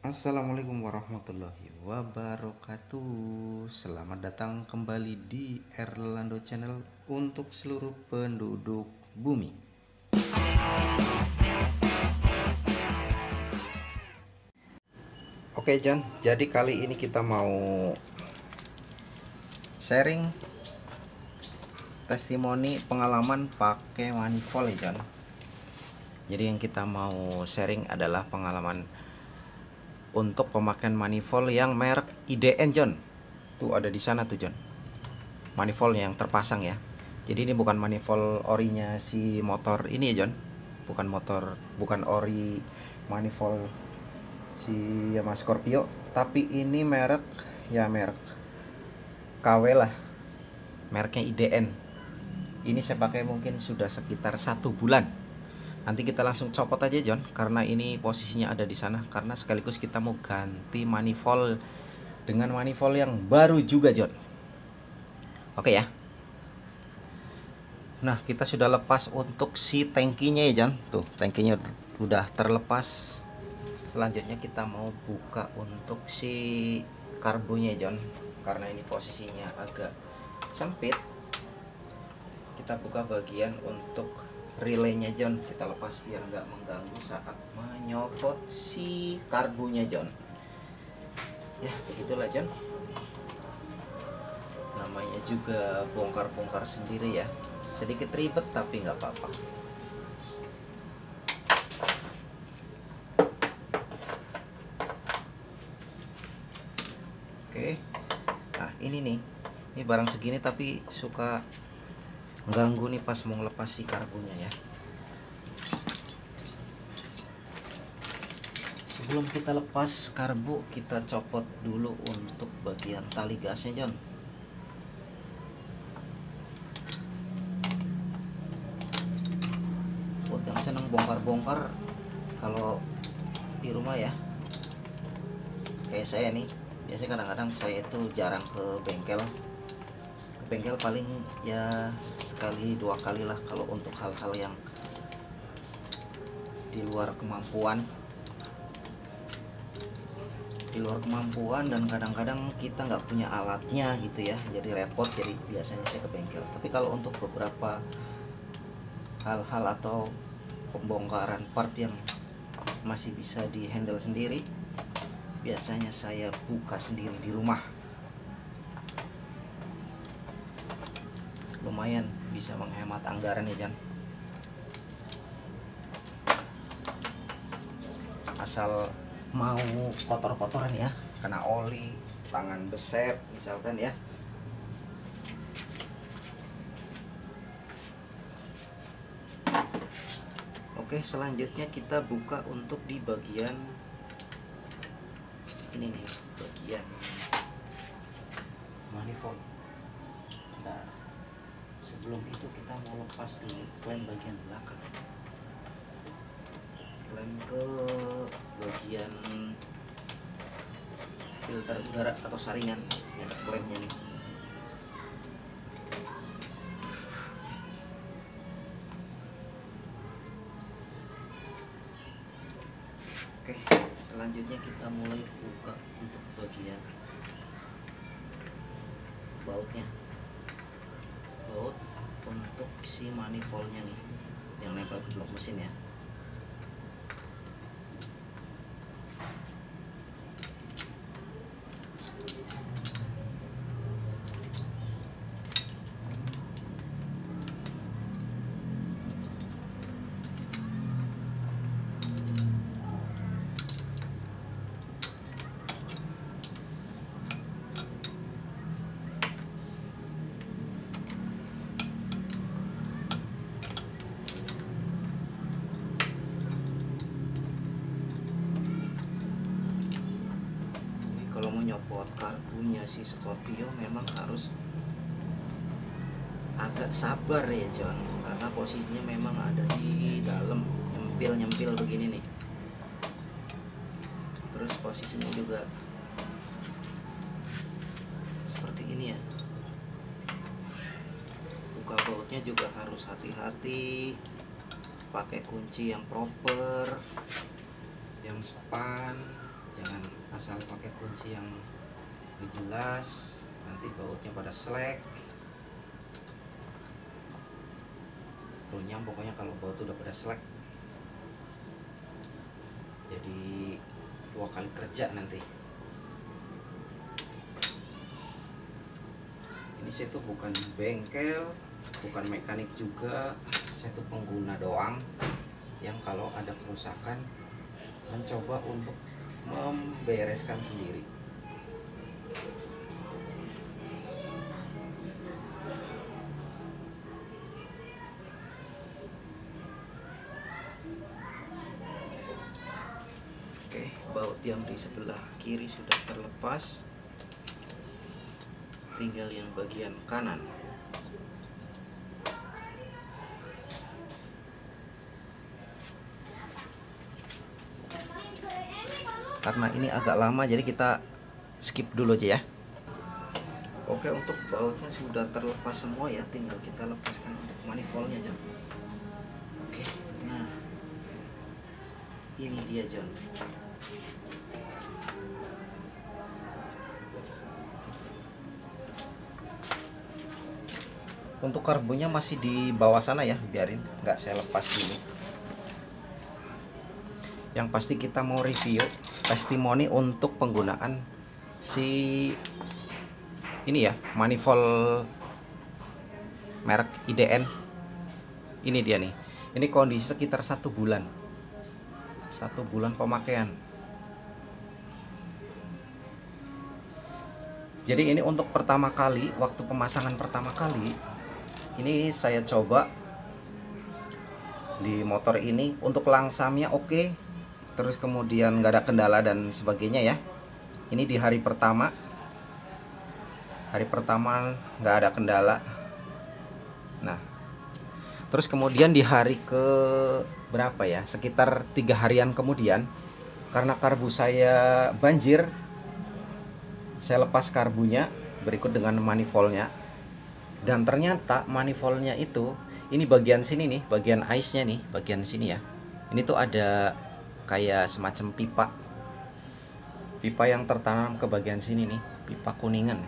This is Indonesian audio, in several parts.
Assalamualaikum warahmatullahi wabarakatuh. Selamat datang kembali di Erlando Channel untuk seluruh penduduk bumi. Oke John, jadi kali ini kita mau sharing testimoni pengalaman pakai manifold ya John. Jadi yang kita mau sharing adalah pengalaman untuk pemakaian manifold yang merek IDN John. Tuh ada di sana tuh John. Manifold yang terpasang ya. Jadi ini bukan manifold orinya si motor ini ya John. Bukan ori manifold si Yamaha Scorpio, tapi ini merek KW lah. Mereknya IDN. Ini saya pakai mungkin sudah sekitar 1 bulan. Nanti kita langsung copot aja John, karena ini posisinya ada di sana. Karena sekaligus kita mau ganti manifold dengan manifold yang baru juga John. Oke ya. Nah kita sudah lepas untuk si tangkinya ya John. Tuh tangkinya udah terlepas. Selanjutnya kita mau buka untuk si karbonya John. Karena ini posisinya agak sempit, kita buka bagian untuk relaynya John. Kita lepas biar nggak mengganggu saat menyopot si karbunya John. Ya begitulah John, namanya juga bongkar-bongkar sendiri ya. Sedikit ribet tapi nggak apa-apa. Oke, nah ini barang segini tapi suka ganggu nih pas mau ngelepas si karbunya ya. Sebelum kita lepas karbu, kita copot dulu untuk bagian tali gasnya John. Buat yang senang bongkar-bongkar kalau di rumah ya, kayak saya nih, biasanya kadang-kadang saya itu jarang ke bengkel. Paling ya sekali 2 kali lah kalau untuk hal-hal yang di luar kemampuan dan kadang-kadang kita nggak punya alatnya gitu ya, jadi repot. Jadi biasanya saya ke bengkel. Tapi kalau untuk beberapa hal-hal atau pembongkaran part yang masih bisa di handle sendiri, biasanya saya buka sendiri di rumah. Lumayan bisa menghemat anggaran ya Jan. Asal mau kotor-kotoran ya, kena oli, tangan beset misalkan ya. Oke, selanjutnya kita buka untuk di bagian ini nih, bagian manifold. Bentar. Sebelum itu kita mau lepas dulu klem bagian belakang. Klem ke bagian filter udara atau saringan, ada klemnya nih. Oke, selanjutnya kita mulai buka untuk bagian bautnya. Baut untuk si manifoldnya nih, yang nempel ke blok mesin ya. Kalau mau nyopot karbunya si Scorpio memang harus agak sabar ya John, karena posisinya memang ada di dalam, nyempil begini nih. Terus posisinya juga seperti ini ya. Buka bautnya juga harus hati-hati, pakai kunci yang proper, yang span, Jangan asal pakai kunci yang gak jelas, nanti bautnya pada selek. Runyam pokoknya kalau baut udah pada selek, jadi 2 kali kerja nanti. Ini saya tuh bukan bengkel, bukan mekanik juga, saya tuh pengguna doang yang kalau ada kerusakan mencoba untuk membereskan sendiri. Oke, baut yang di sebelah kiri sudah terlepas, tinggal yang bagian kanan. Karena ini agak lama jadi kita skip dulu aja ya. Oke, untuk bautnya sudah terlepas semua ya, tinggal kita lepaskan untuk manifoldnya, John. Oke, nah ini dia, John. Untuk karbunya masih di bawah sana ya, biarin, nggak saya lepas dulu. Yang pasti kita mau review testimoni untuk penggunaan si ini ya, manifold merek IDN. Ini dia nih. Ini kondisi sekitar 1 bulan. 1 bulan pemakaian. Jadi ini untuk pertama kali, waktu pemasangan pertama kali, ini saya coba di motor ini. Untuk langsamnya oke, terus kemudian nggak ada kendala dan sebagainya ya. Ini di hari pertama nggak ada kendala. Nah, terus kemudian di hari ke berapa ya, sekitar 3 harian kemudian, karena karbu saya banjir, saya lepas karbunya berikut dengan manifoldnya. Dan ternyata manifoldnya itu, ini bagian sini nih, bagian ice-nya nih, bagian sini ya. Ini tuh ada kayak semacam pipa yang tertanam ke bagian sini nih, pipa kuningan.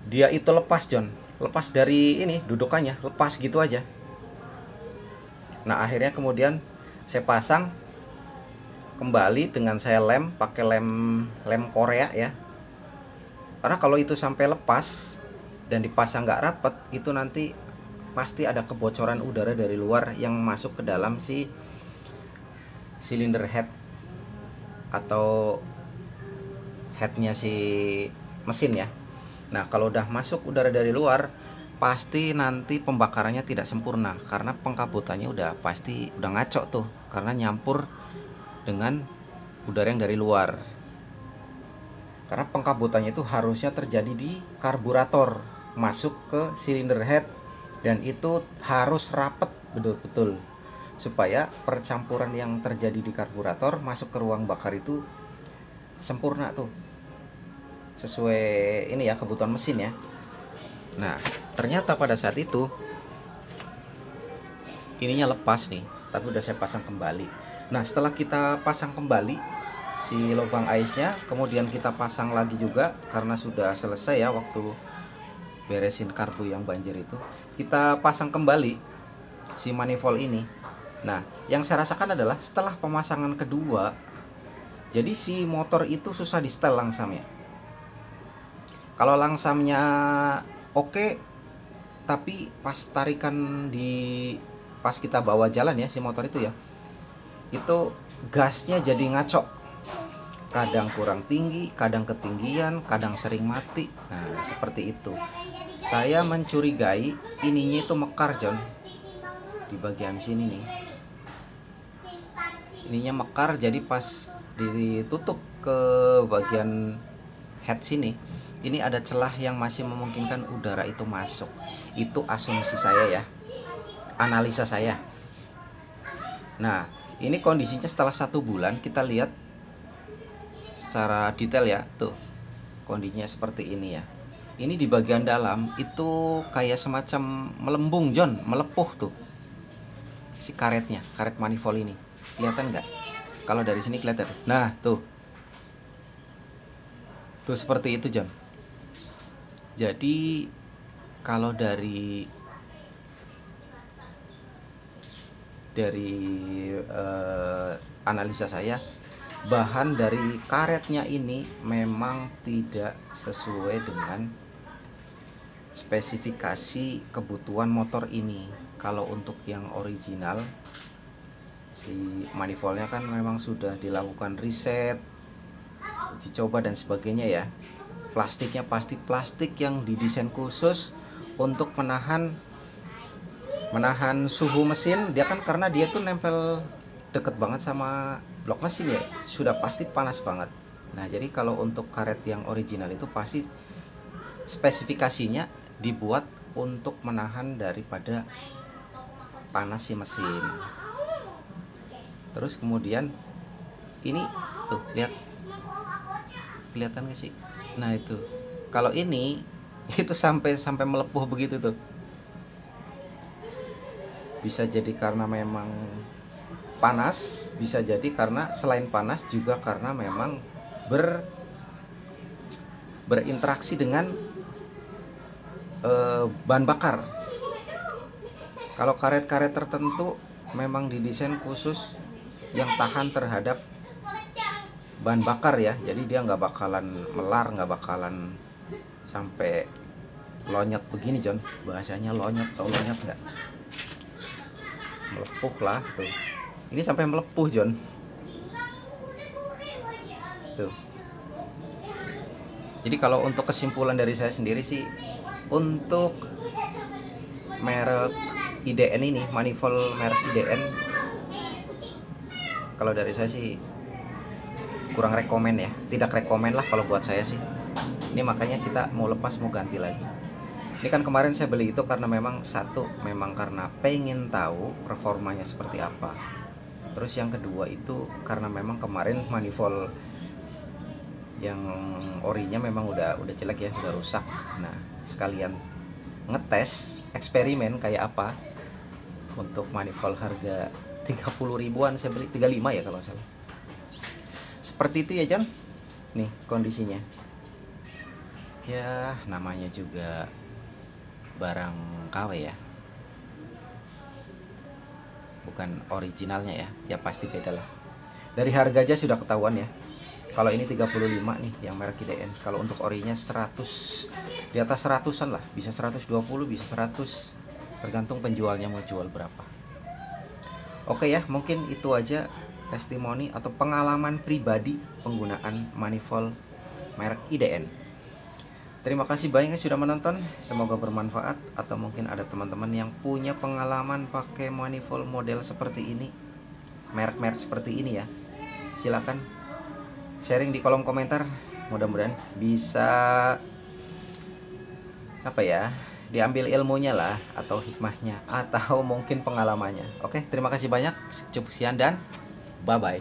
Dia itu lepas, John. Lepas dari ini dudukannya, lepas gitu aja. Nah, akhirnya kemudian saya pasang kembali dengan saya lem, pakai lem Korea ya. Karena kalau itu sampai lepas dan dipasang nggak rapet, itu nanti pasti ada kebocoran udara dari luar yang masuk ke dalam si cylinder head atau headnya si mesin ya. Nah, kalau udah masuk udara dari luar, pasti nanti pembakarannya tidak sempurna karena pengkabutannya udah pasti udah ngaco tuh, karena nyampur dengan udara yang dari luar. Karena pengkabutannya itu harusnya terjadi di karburator, masuk ke cylinder head, dan itu harus rapet betul-betul supaya percampuran yang terjadi di karburator masuk ke ruang bakar itu sempurna tuh, sesuai ini ya, kebutuhan mesin ya. Nah, ternyata pada saat itu ininya lepas nih, tapi udah saya pasang kembali. Nah, setelah kita pasang kembali si lubang ice-nya, kemudian kita pasang lagi juga karena sudah selesai ya waktu beresin karbu yang banjir itu. Kita pasang kembali si manifold ini. Nah, yang saya rasakan adalah setelah pemasangan kedua, jadi si motor itu susah di setel langsamnya. Kalau langsamnya oke, tapi pas tarikan pas kita bawa jalan ya si motor itu ya, itu gasnya jadi ngaco. Kadang kurang tinggi, kadang ketinggian, kadang sering mati. Nah, seperti itu. Saya mencurigai ininya itu mekar, John. Di bagian sini nih. Ininya mekar, jadi pas ditutup ke bagian head sini, ini ada celah yang masih memungkinkan udara itu masuk. Itu asumsi saya ya, analisa saya. Nah, ini kondisinya setelah 1 bulan, kita lihat secara detail ya, tuh kondisinya seperti ini ya. Ini di bagian dalam itu kayak semacam melembung, John, melepuh tuh si karetnya, karet manifold ini. Kelihatan nggak? Kalau dari sini kelihatan. Nah, tuh Tuh seperti itu John. Jadi kalau dari analisa saya, bahan dari karetnya ini memang tidak sesuai dengan spesifikasi kebutuhan motor ini. Kalau untuk yang original, si manifoldnya kan memang sudah dilakukan riset, uji coba dan sebagainya ya. Plastiknya pasti plastik yang didesain khusus untuk menahan suhu mesin. Dia kan karena dia tuh nempel deket banget sama blok mesin ya, sudah pasti panas banget. Nah jadi kalau untuk karet yang original itu pasti spesifikasinya dibuat untuk menahan daripada panas si mesin. Terus kemudian ini tuh lihat, kelihatan gak sih? Nah itu kalau ini itu sampai melepuh begitu tuh. Bisa jadi karena memang panas, bisa jadi karena selain panas juga karena memang berinteraksi dengan bahan bakar. Kalau karet-karet tertentu memang didesain khusus yang tahan terhadap bahan bakar ya, jadi dia nggak bakalan melar, nggak bakalan sampai lonyot begini John. Bahasanya lonyot, tau lonyot nggak? Melepuh lah tuh. Ini sampai melepuh John. Tuh. Jadi kalau untuk kesimpulan dari saya sendiri sih, untuk merek IDN ini, manifold merek IDN, kalau dari saya sih kurang rekomen ya, tidak rekomen lah kalau buat saya sih. Ini makanya kita mau lepas, mau ganti lagi. Ini kan kemarin saya beli itu karena memang satu, memang karena pengen tahu performanya seperti apa. Terus yang kedua itu karena memang kemarin manifold yang orinya memang udah jelek ya, udah rusak. Nah sekalian ngetes eksperimen kayak apa untuk manifold harga 30 ribuan, saya beli 35 ya kalau salah. Seperti itu ya John. Nih kondisinya. Ya namanya juga barang KW ya, bukan originalnya ya. Ya pasti beda lah. Dari harga aja sudah ketahuan ya. Kalau ini 35 nih yang merek IDN. Kalau untuk orinya 100, di atas 100-an lah. Bisa 120, bisa 100, tergantung penjualnya mau jual berapa. Oke ya, mungkin itu aja testimoni atau pengalaman pribadi penggunaan manifold merek IDN. Terima kasih banyak yang sudah menonton. Semoga bermanfaat. Atau mungkin ada teman-teman yang punya pengalaman pakai manifold model seperti ini, merek-merek seperti ini ya. Silakan sharing di kolom komentar. Mudah-mudahan bisa apa ya, diambil ilmunya lah, atau hikmahnya, atau mungkin pengalamannya. Oke, terima kasih banyak. Cukup sekian dan bye bye.